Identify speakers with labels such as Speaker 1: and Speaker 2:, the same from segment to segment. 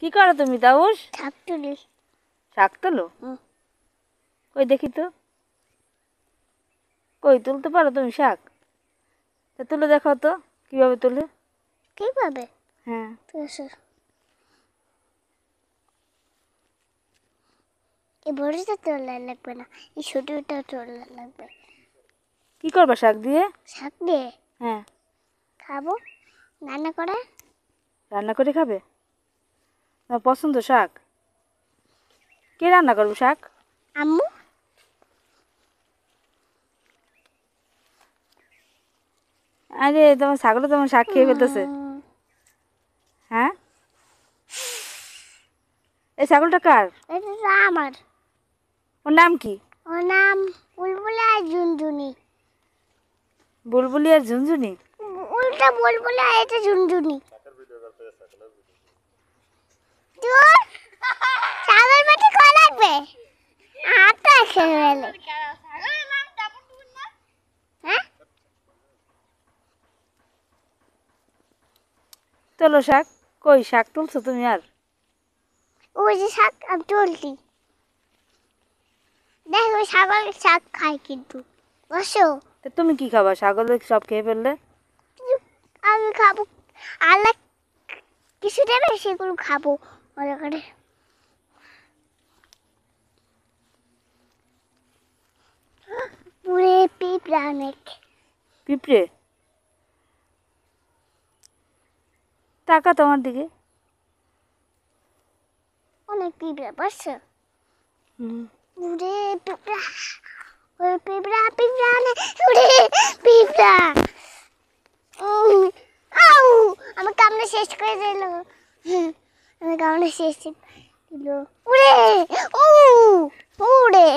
Speaker 1: কি করো তুমি দাউস?
Speaker 2: শাক তুলি।
Speaker 1: শাক তোলো? কই দেখি তো। কই তুলতে পারো তুমি শাক? তা তুলে দেখাও তো কিভাবে তোলে।
Speaker 2: কিভাবে?
Speaker 1: হ্যাঁ।
Speaker 2: এই বড়িটা তোলা লাগবে না, এই ছোটটা তোলা লাগবে।
Speaker 1: কি করবা শাক দিয়ে?
Speaker 2: শাক দিয়ে
Speaker 1: হ্যাঁ।
Speaker 2: খাবো রান্না করে।
Speaker 1: রান্না করে খাবে? তোমার পছন্দ শাক? কে রান্না করবে শাক?
Speaker 2: আম্মু।
Speaker 1: আরে তোমার ছাগলও তোমার শাক খেয়ে ফেলতেছে। হ্যাঁ, এই ছাগলটা কার?
Speaker 2: এটা আমার।
Speaker 1: ওর নাম কি?
Speaker 2: ওর নাম বুলবুলি আর ঝুনঝুনি।
Speaker 1: বুলবুলি আর ঝুনঝুনি?
Speaker 2: উল্টা বুলবুলি আর এটা ঝুনঝুনি। তোর ছাগল পেটে কয় লাগবে? আটা খেয়ে ফেলে। হ্যাঁ,
Speaker 1: তোলো শাক। কই শাক তুলছো তুমি? আর
Speaker 2: ওই যে শাক আমি তুলছি। দেখো ছাগল শাক খায় কিন্তু। বসো,
Speaker 1: তা তুমি কি খাবা? ছাগল সব খেয়ে ফেললে।
Speaker 2: আমি খাবো। আল্লাহ কিছু দেবে, সেগুলো খাবো মজা করে। পুরে পিঁপড়া অনেক।
Speaker 1: পিঁপড়ে? টাকা তোমার দিকে।
Speaker 2: অনেক পিঁপড়া বসছো।
Speaker 1: হুম।
Speaker 2: পুরে পিঁপড়া, ওই পিঁপড়া পিঁপড়া অনেক। পুরে পিঁপড়া। আউ, আমার কামড়ে শেষ করে দিল। আমার কামড়ে শেষ দিল। উড়ে উ উড়ে।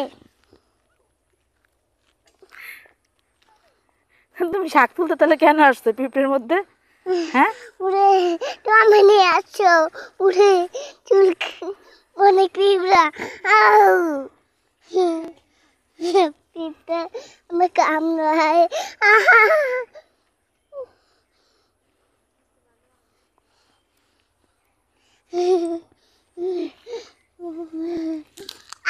Speaker 1: তুমি শাক তুলতে তাহলে কেন আসছো পিঁপড়ের মধ্যে? হ্যাঁ,
Speaker 2: উড়ে তুমি নিয়ে আসছো। উড়ে চুল অনেক পিঁপড়া। আউ পিঁপড়া আমার কামড়ায়। আহা,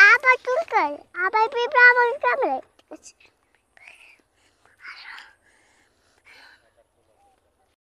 Speaker 2: আবার চুল করে, আবার পিঁপড়া আমাকে কামড়ায়।